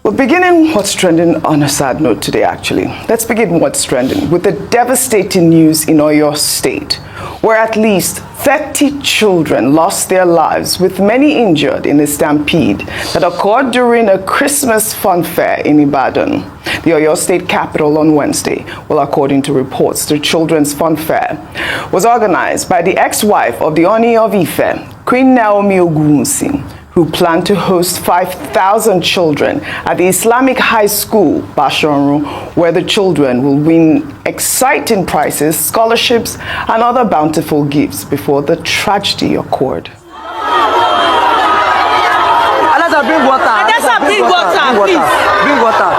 We're beginning what's trending on a sad note today, actually. Let's begin what's trending with the devastating news in Oyo State, where at least 30 children lost their lives, with many injured in a stampede that occurred during a Christmas fun fair in Ibadan, the Oyo State capital, on Wednesday. Well, according to reports, the children's fun fair was organized by the ex-wife of the Oni of Ife, Queen Naomi Ogunwusi, who planned to host 5,000 children at the Islamic High School, Bashorun, where the children will win exciting prizes, scholarships, and other bountiful gifts before the tragedy occurred. Alessa, bring water. Alessa, bring water, please. Bring water.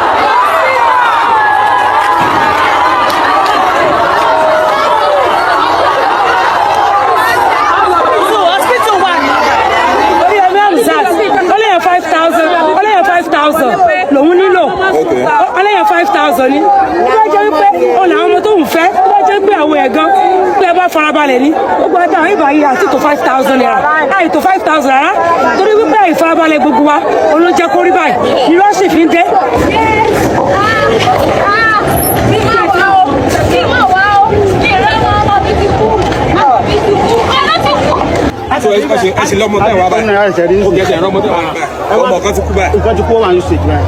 Okay. 5,000 ni. Ó bá jẹ́ pé ọ̀nà àwọn ọmọ tó ń fẹ́, ó bá jẹ́ pé àwọn ẹ̀gán pé bá farabalẹ̀ ní. Ó gba táwọn ìbá yìí àti tó 5,000 naira. Láì tó 5,000 rárá. Torí wípé ìfarabalẹ̀ gbogbo wa olóúnjẹ kó rí báyìí. Irọ́ sì fi ń dé. So ẹ ṣe lọ́mọ tẹ́ wá báyìí. Ó kẹ́ ṣe lọ́mọ tẹ́ wá báyìí. Ọmọ kan ti kú báyìí. Nǹkan ti kú wà ní stage báyìí.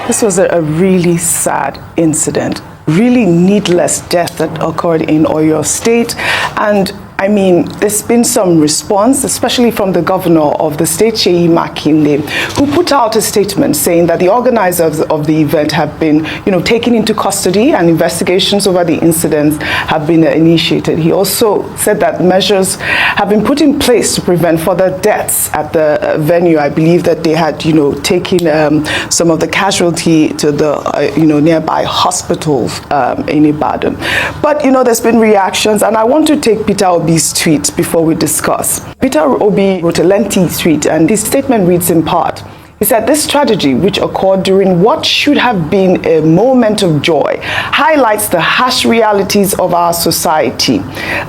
This was a really sad incident, really needless death that occurred in Oyo State. And I mean, there's been some response, especially from the governor of the state, Seyi Makinde, who put out a statement saying that the organizers of the event have been, taken into custody and investigations over the incidents have been initiated. He also said that measures have been put in place to prevent further deaths at the venue. I believe that they had, taken some of the casualty to the, nearby hospitals in Ibadan. But, there's been reactions, and I want to take Peter Obi's tweet before we discuss. Peter Obi wrote a lengthy tweet, and his statement reads in part. He said, "This tragedy, which occurred during what should have been a moment of joy, highlights the harsh realities of our society,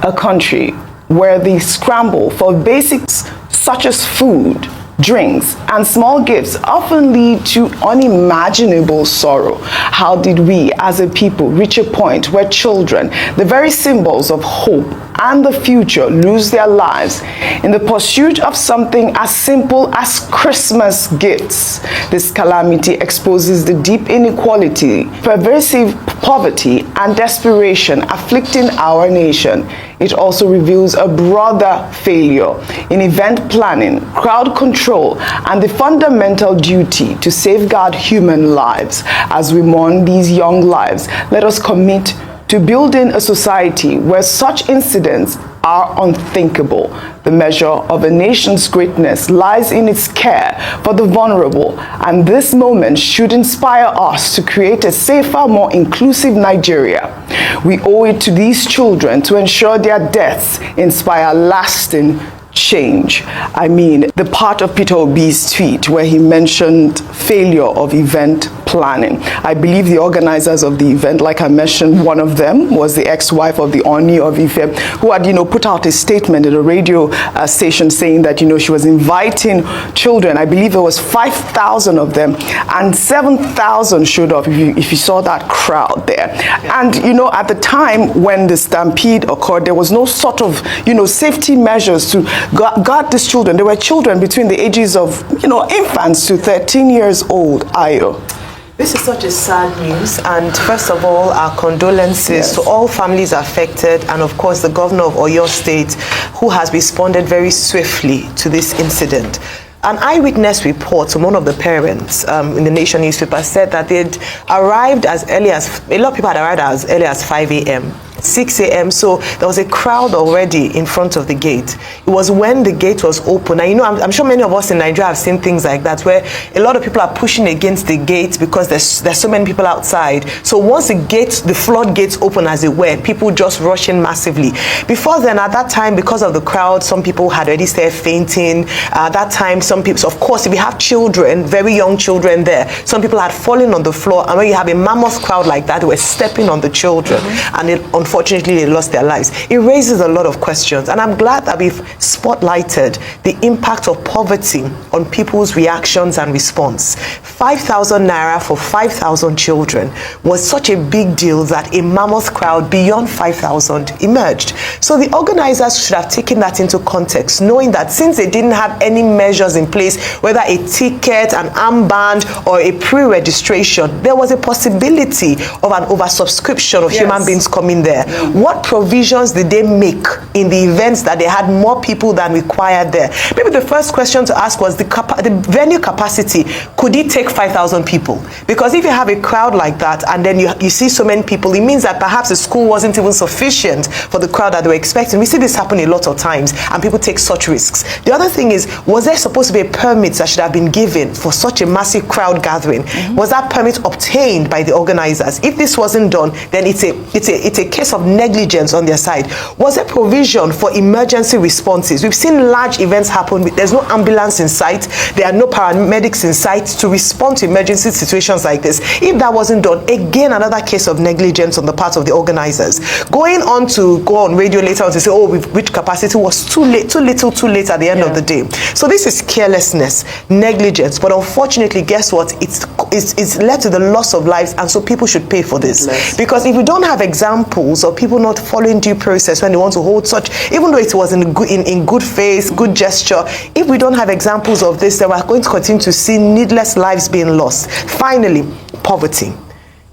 a country where the scramble for basics such as food, drinks, and small gifts often lead to unimaginable sorrow. How did we as a people reach a point where children, the very symbols of hope and the future, lose their lives in the pursuit of something as simple as Christmas gifts? This calamity exposes the deep inequality, pervasive poverty, and desperation afflicting our nation. It also reveals a broader failure in event planning, crowd control, and the fundamental duty to safeguard human lives. As we mourn these young lives, let us commit to building a society where such incidents are unthinkable. The measure of a nation's greatness lies in its care for the vulnerable, and this moment should inspire us to create a safer, more inclusive Nigeria. We owe it to these children to ensure their deaths inspire lasting change." I mean, the part of Peter Obi's tweet where he mentioned failure of event planning. I believe the organizers of the event, like I mentioned, one of them was the ex-wife of the Oni of Ife, who had, put out a statement at a radio station saying that, she was inviting children. I believe there was 5,000 of them, and 7,000 showed up, if you saw that crowd there. And, at the time when the stampede occurred, there was no sort of, safety measures to guard these children. They were children between the ages of, infants to 13 years old. Ayo. This is such a sad news, and first of all, our condolences to all families affected, and of course the governor of Oyo State, who has responded very swiftly to this incident. An eyewitness report from one of the parents in the Nation newspaper said that they'd arrived as early as, a lot of people had arrived as early as 5 a.m. 6 a.m. So there was a crowd already in front of the gate. It was when the gate was open. And you know, I'm sure many of us in Nigeria have seen things like that, where a lot of people are pushing against the gate because there's so many people outside. So once the floodgates open, as it were, people just rush in massively. Before then, at that time, because of the crowd, some people had already started fainting. At that time, some people, so of course, if you have children, very young children there, some people had fallen on the floor. And when you have a mammoth crowd like that, they were stepping on the children. And unfortunately, they lost their lives. It raises a lot of questions. And I'm glad that we've spotlighted the impact of poverty on people's reactions and response. 5,000 naira for 5,000 children was such a big deal that a mammoth crowd beyond 5,000 emerged. So the organizers should have taken that into context, knowing that since they didn't have any measures in place, whether a ticket, an armband, or a pre-registration, there was a possibility of an oversubscription of human beings coming there. What provisions did they make in the events that they had more people than required there? Maybe the first question to ask was the venue capacity. Could it take 5,000 people? Because if you have a crowd like that and then you see so many people, it means that perhaps the school wasn't even sufficient for the crowd that they were expecting. We see this happen a lot of times, and people take such risks. The other thing is, was there supposed to be a permit that should have been given for such a massive crowd gathering? Was that permit obtained by the organizers? If this wasn't done, then it's a case of negligence on their side. Was there provision for emergency responses? We've seen large events happen. There's no ambulance in sight. There are no paramedics in sight to respond to emergency situations like this. If that wasn't done, again, another case of negligence on the part of the organizers. Going on to go on radio later on to say, oh, which capacity was too late, too little, too late at the end of the day. So this is carelessness, negligence. But unfortunately, guess what? It's led to the loss of lives, and so people should pay for this. Because if we don't have examples of people not following due process when they want to hold such, even though it was in good faith, good gesture, if we don't have examples of this, then we're going to continue to see needless lives being lost. Finally, poverty.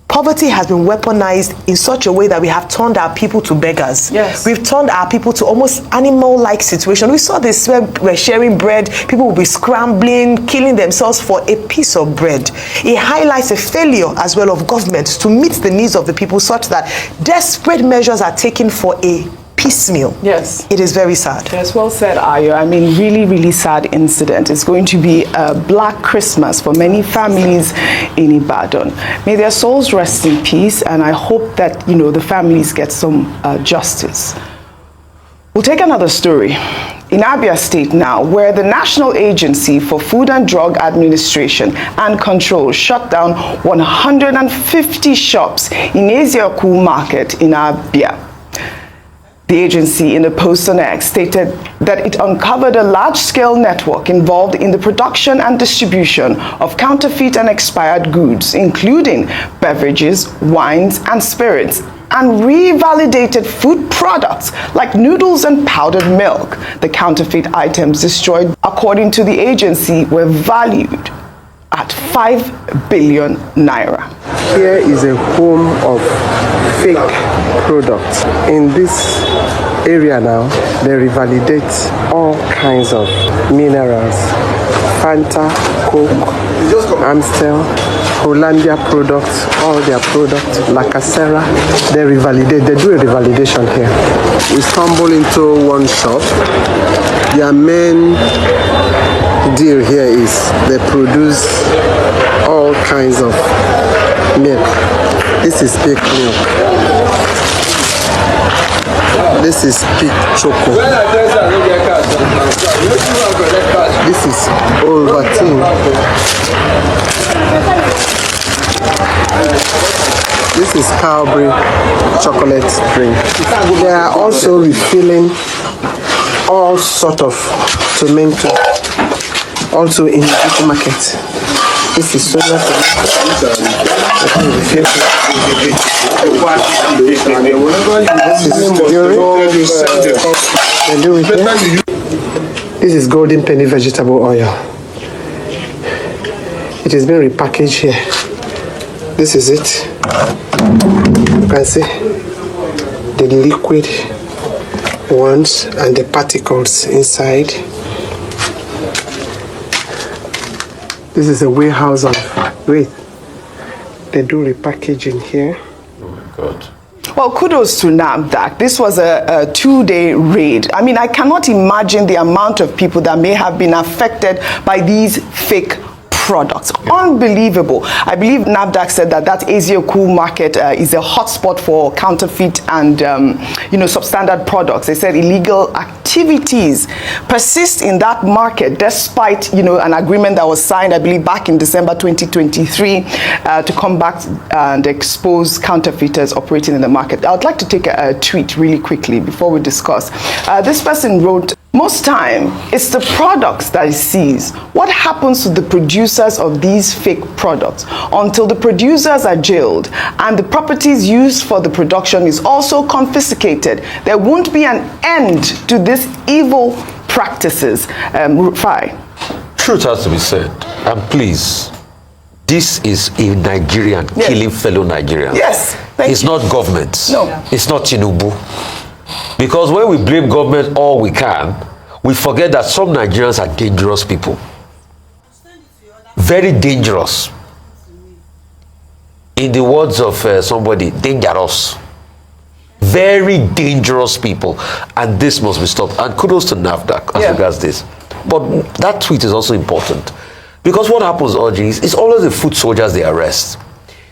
Poverty has been weaponized in such a way that we have turned our people to beggars. Yes. We've turned our people to almost animal-like situation. We saw this where we're sharing bread, people will be scrambling, killing themselves for a piece of bread. It highlights a failure as well of government to meet the needs of the people, such that desperate measures are taken for a piecemeal. Yes. It is very sad. Yes, well said, Ayo. I mean, really, really sad incident. It's going to be a black Christmas for many families in Ibadan. May their souls rest in peace, and I hope that, you know, the families get some justice. We'll take another story. In Abia State now, where the National Agency for Food and Drug Administration and Control shut down 150 shops in Ezioku Market in Abia. The agency, in a post on X, stated that it uncovered a large-scale network involved in the production and distribution of counterfeit and expired goods, including beverages, wines, and spirits, and revalidated food products like noodles and powdered milk. The counterfeit items destroyed, according to the agency, were valued at 5 billion naira. Here is a home of fake products. In this area now, they revalidate all kinds of minerals, Fanta, Coke, Amstel, Hollandia products, all their products, Lacasera, they revalidate, they do a revalidation here. We stumble into one shop. Their main deal here is they produce all kinds of milk. This is fake milk. This is pig choco. This is Ovaltine. This is Cowberry chocolate drink. They are also refilling all sort of tomato, also in the supermarket. This is soya This is golden penny vegetable oil. It has been repackaged here. This is it. You can see the liquid ones and the particles inside. This is a warehouse of, wait, they do repackaging here. Oh my God. Well, kudos to NAFDAC. This was a 2-day raid. I mean, I cannot imagine the amount of people that may have been affected by these fake products. Unbelievable. I believe NAFDAC said that Asia-Cool market is a hotspot for counterfeit and, substandard products. They said illegal activities persist in that market despite, an agreement that was signed, I believe, back in December 2023 to combat and expose counterfeiters operating in the market. I would like to take a tweet really quickly before we discuss. This person wrote, most time, it's the products that it sees. What happens to the producers of these fake products? Until the producers are jailed and the properties used for the production is also confiscated, there won't be an end to these evil practices. Rufai. Truth has to be said, and please, this is a Nigerian killing fellow Nigerians. Yes, it's not government. No. It's not Tinubu. Because when we blame government all we can, we forget that some Nigerians are dangerous people. Very dangerous. In the words of somebody, dangerous. Very dangerous people. And this must be stopped. And kudos to NAFDAC as regards this. But that tweet is also important. Because what happens, Audrey, is it's always the foot soldiers they arrest.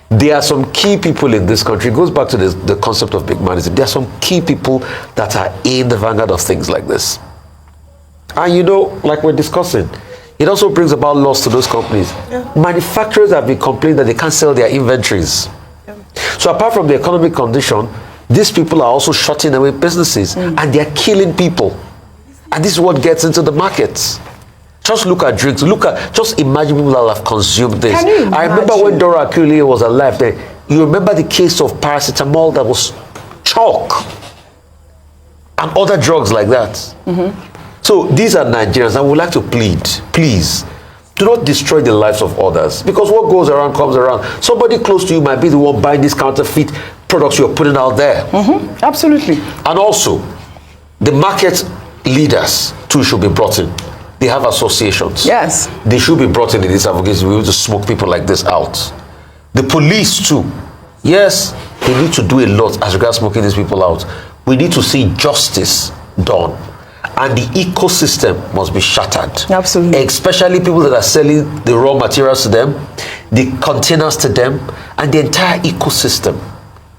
There are some key people in this country. It goes back to the concept of big manism. There are some key people that are in the vanguard of things like this. And like we're discussing, it also brings about loss to those companies. Manufacturers have been complaining that they can't sell their inventories. So apart from the economic condition, these people are also shutting away businesses and they're killing people. And this is what gets into the markets. Just look at drinks. Just imagine people that have consumed this. I remember when Dora Akuliye was alive. You remember the case of paracetamol that was chalk and other drugs like that. So these are Nigerians, and we would like to plead, please, do not destroy the lives of others. Because what goes around comes around. Somebody close to you might be the one buying these counterfeit products you're putting out there. Absolutely. And also, the market leaders too should be brought in. They have associations. Yes. They should be brought in this advocacy to be able to smoke people like this out. The police too. Yes, they need to do a lot as regards smoking these people out. We need to see justice done. And the ecosystem must be shattered. Absolutely. Especially people that are selling the raw materials to them, the containers to them, and the entire ecosystem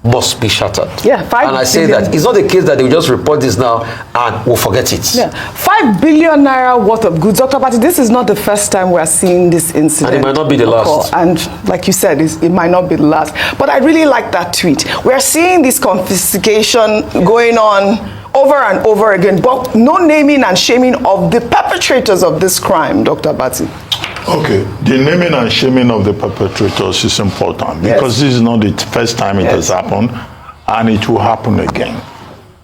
must be shattered. Yeah, and I say that it's not the case that they will just report this now and we'll forget it. Yeah, 5 billion naira worth of goods. Dr. Patti, this is not the first time we are seeing this incident. And it might not be the last. And like you said, it might not be the last. But I really like that tweet. We are seeing this confiscation going on over and over again, but no naming and shaming of the perpetrators of this crime, Dr. Patti. Okay, the naming and shaming of the perpetrators is important because this is not the first time it has happened, and it will happen again.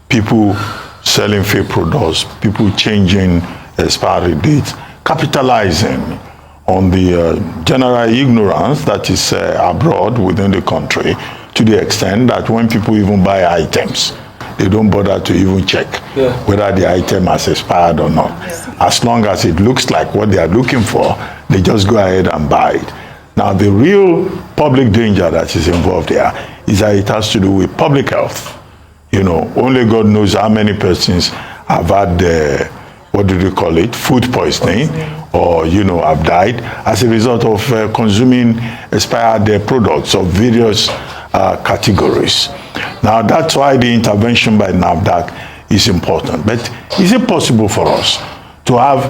People selling fake products, people changing expiry dates, capitalizing on the general ignorance that is abroad within the country, to the extent that when people even buy items, they don't bother to even check whether the item has expired or not. As long as it looks like what they are looking for, they just go ahead and buy it. Now, the real public danger that is involved here is that it has to do with public health. Only God knows how many persons have had, what do they call it, food poisoning, or, have died as a result of consuming expired products of various categories. Now, that's why the intervention by NAFDAC is important. But is it possible for us to have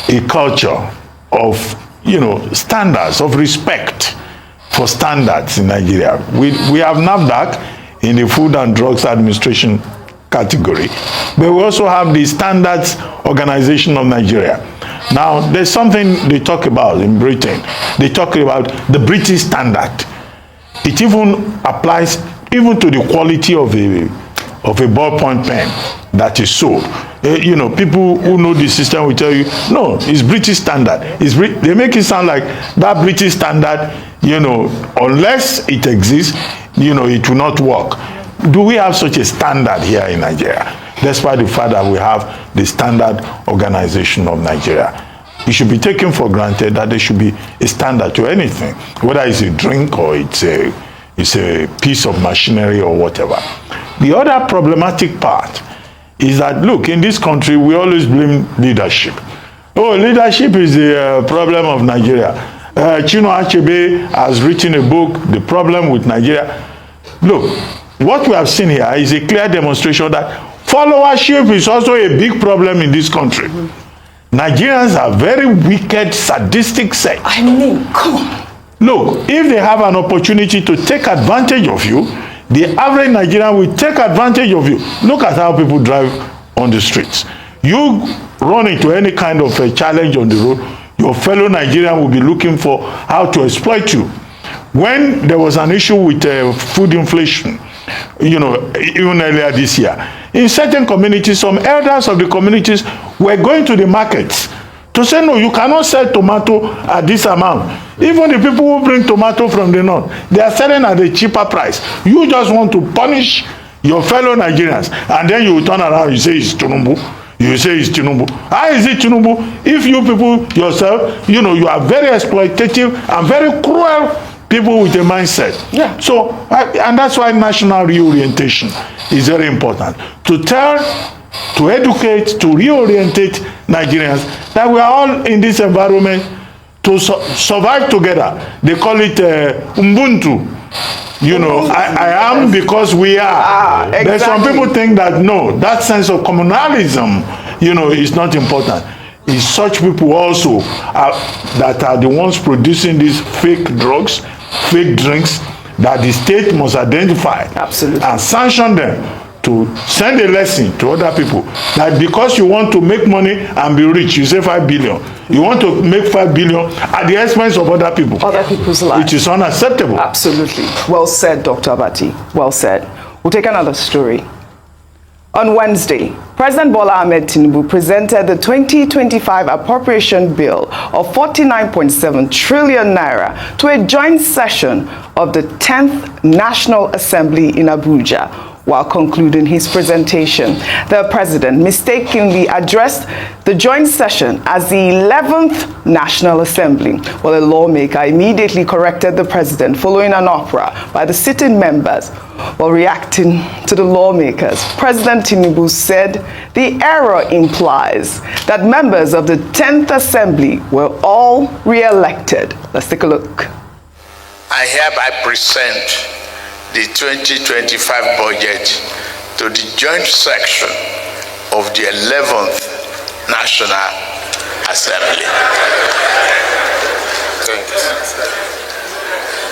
a culture of, standards, of respect for standards in Nigeria? We have NAFDAC in the Food and Drugs Administration category, but we also have the Standards Organization of Nigeria. Now, there's something they talk about in Britain. They talk about the British standard. It even applies even to the quality of a ballpoint pen that is sold. People who know the system will tell you, no, it's British standard. They make it sound like that British standard, unless it exists, it will not work. Do we have such a standard here in Nigeria? Despite the fact that we have the Standard Organization of Nigeria. It should be taken for granted that there should be a standard to anything, whether it's a drink or it's a it's a piece of machinery or whatever. The other problematic part is that, look, in this country, we always blame leadership. Oh, leadership is the problem of Nigeria. Chino Achebe has written a book, The Problem with Nigeria. Look, what we have seen here is a clear demonstration that followership is also a big problem in this country. Nigerians are very wicked, sadistic set. I mean, come on. Look, if they have an opportunity to take advantage of you, the average Nigerian will take advantage of you. Look at how people drive on the streets. You run into any kind of a challenge on the road, your fellow Nigerian will be looking for how to exploit you. When there was an issue with food inflation, you know, even earlier this year, in certain communities, some elders of the communities were going to the markets to say, no, you cannot sell tomato at this amount. Even the people who bring tomato from the north, they are selling at a cheaper price. You just want to punish your fellow Nigerians, and then you turn around, you say it's Tinubu. You say it's Tinubu. How is it Tinubu? If you people yourself, you know, you are very exploitative and very cruel people with a mindset. Yeah. So, and that's why national reorientation is very important. To tell, to educate, to reorientate Nigerians that we are all in this environment to survive together. They call it Ubuntu. You know, I am because we are. Exactly. There's some people think that no, that sense of communalism, you know, is not important. It's such people also that are the ones producing these fake drugs, fake drinks, that the state must identify. Absolutely. And sanction them to send a lesson to other people that because you want to make money and be rich, you say 5 billion. You want to make 5 billion at the expense of other people. Other people's lives. Which is unacceptable. Absolutely. Well said, Dr. Abati. Well said. We'll take another story. On Wednesday, President Bola Ahmed Tinubu presented the 2025 appropriation bill of 49.7 trillion naira to a joint session of the 10th National Assembly in Abuja. While concluding his presentation, the president mistakenly addressed the joint session as the 11th National Assembly. Well, a lawmaker immediately corrected the president following an uproar by the sitting members. While reacting to the lawmakers, President Tinubu said the error implies that members of the 10th Assembly were all re-elected. Let's take a look. I hereby present the 2025 budget to the joint section of the 11th National Assembly.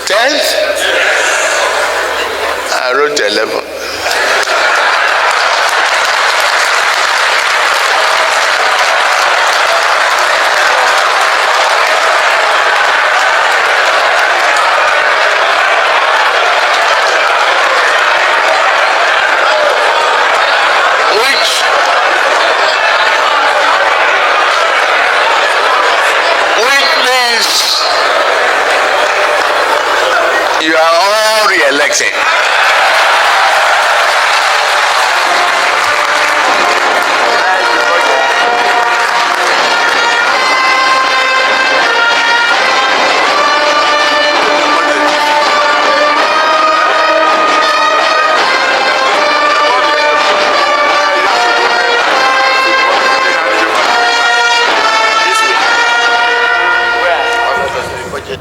10th? I wrote 11. You are all re-elected.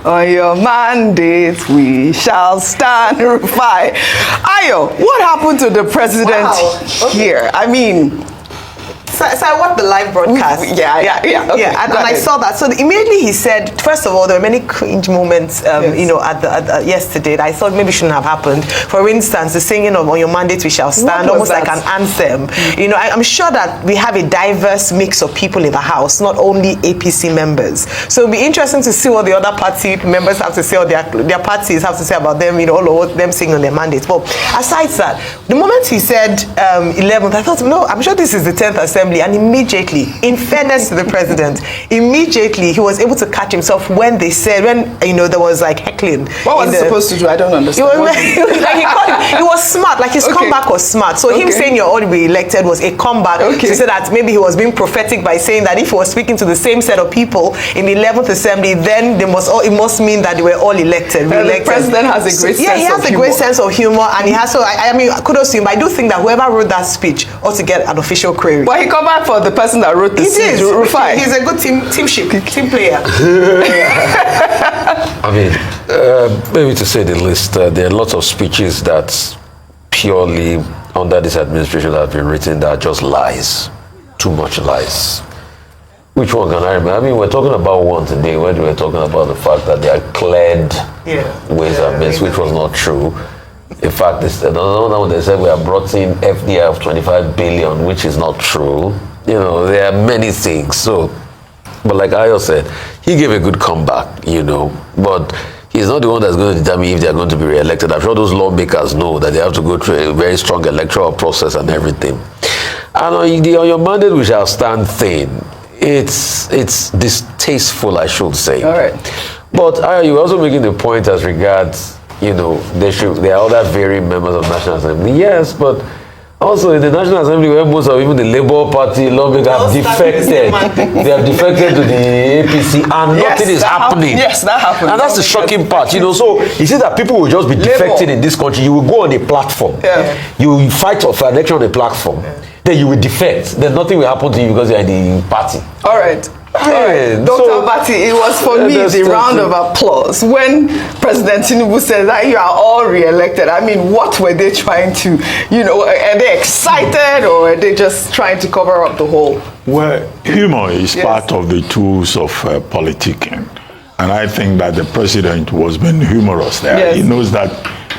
On your mandate, we shall stand refine. Ayo, what happened to the president here? I mean, So I watched the live broadcast. Okay, and I saw that. So immediately he said, first of all, there were many cringe moments, you know, at the yesterday that I thought maybe shouldn't have happened. For instance, the singing of "On Your Mandate We Shall Stand," almost like an anthem. You know, I'm sure that we have a diverse mix of people in the House, not only APC members. So it'll be interesting to see what the other party members have to say, or their parties have to say about them. You know, all of them singing on their mandates. But aside that, the moment he said 11th, I thought, no, I'm sure this is the 10th Assembly. Assembly, and immediately, in fairness to the president, immediately he was able to catch himself when they said, when there was like heckling. What was he supposed to do? I don't understand. He was smart, like his comeback was smart. So him saying you're all re-elected was a comeback to say that maybe he was being prophetic by saying that if he was speaking to the same set of people in the 11th Assembly, then it must mean that they were all elected. The president has a great sense of humor. Yeah, he has a great sense of humor, and he has, so I mean, kudos to him. But I do think that whoever wrote that speech ought to get an official query. But he come back for the person that wrote the speech. He's a good team player. I mean, maybe to say the least, there are lots of speeches that purely under this administration that have been written that are just lies. Too much lies. Which one can I remember? I mean, we're talking about one today when we were talking about the fact that they are cleared ways and means, which was not true. In fact, another one they said we have brought in FDI of 25 billion, which is not true. There are many things. So, but like Ayo said, he gave a good comeback, but he's not the one that's going to determine if they're going to be re-elected. I'm sure those lawmakers know that they have to go through a very strong electoral process and everything. And on your mandate, we shall stand thin. It's distasteful, I should say. All right. But you're also making the point as regards, there are other varying members of National Assembly. Yes, but also in the National Assembly, where most of even the Labour Party lawmakers have defected, they have defected to the APC, and nothing is happening. Yes, that happened. And that's the shocking part, So you see that people will just be defecting in this country. You will go on a platform, you will fight for an election on a platform, then you will defect. Then nothing will happen to you because you are in the party. All right. Dr. Abati, it was for me the round of applause when President Tinubu said that you are all re-elected. I mean, what were they trying to, are they excited or are they just trying to cover up the hole? Well, humor is part of the tools of politicking. And I think that the president was being humorous there. Yes. He knows that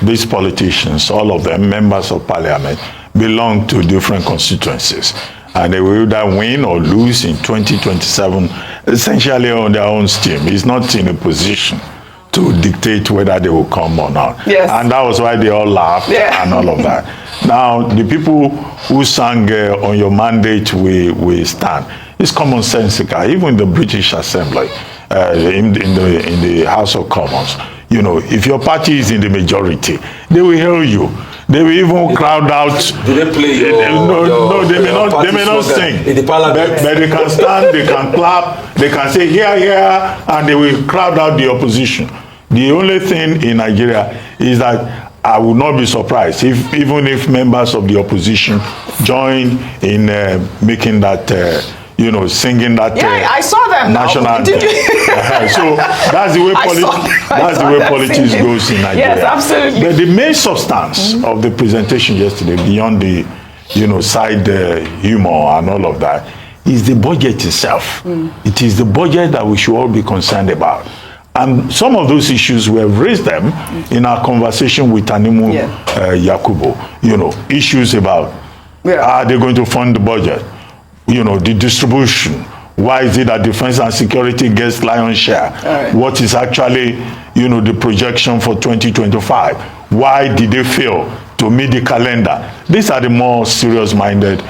these politicians, all of them, members of parliament, belong to different constituencies. And they will either win or lose in 2027, essentially on their own steam. He's not in a position to dictate whether they will come or not. Yes. And that was why they all laughed and all of that. Now, the people who sang on your mandate, we stand, it's commonsensical. Even the British Assembly, in the House of Commons, if your party is in the majority, they will hear you. They will even crowd out. Do they play No, they may not sing. In the parliament. But they can stand, they can clap, they can say here, here, and they will crowd out the opposition. The only thing in Nigeria is that I would not be surprised even if members of the opposition join in making that singing that I saw them national anthem. So that's the way politics goes in Nigeria. Yes, absolutely. But the main substance of the presentation yesterday, beyond the side humor and all of that, is the budget itself. It is the budget that we should all be concerned about. And some of those issues, we have raised them in our conversation with Tanimu Yakubu. Issues about are they going to fund the budget? The distribution. Why is it that defense and security gets lion's share? Right. What is actually, the projection for 2025? Why did they fail to meet the calendar? These are the more serious-minded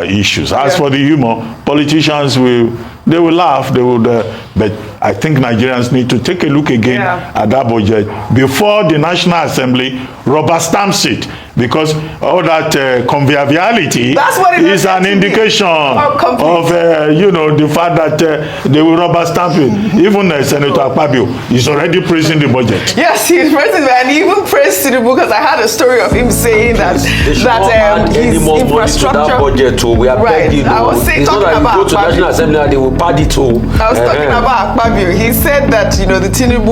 issues. As for the humor, politicians will laugh, but I think Nigerians need to take a look again at that budget before the National Assembly rubber stamps it, because all that conviviality is an indication of the fact that they will rubber stamp it. Even Senator Akpabio is already praising the budget. Yes, he's praising it, and he even praised Tinubu, because I had a story of him saying that his infrastructure budget too. We are begging. I was saying, talking about go to National Assembly, they will pad it too. I was talking about Akpabio. He said that the Tinubu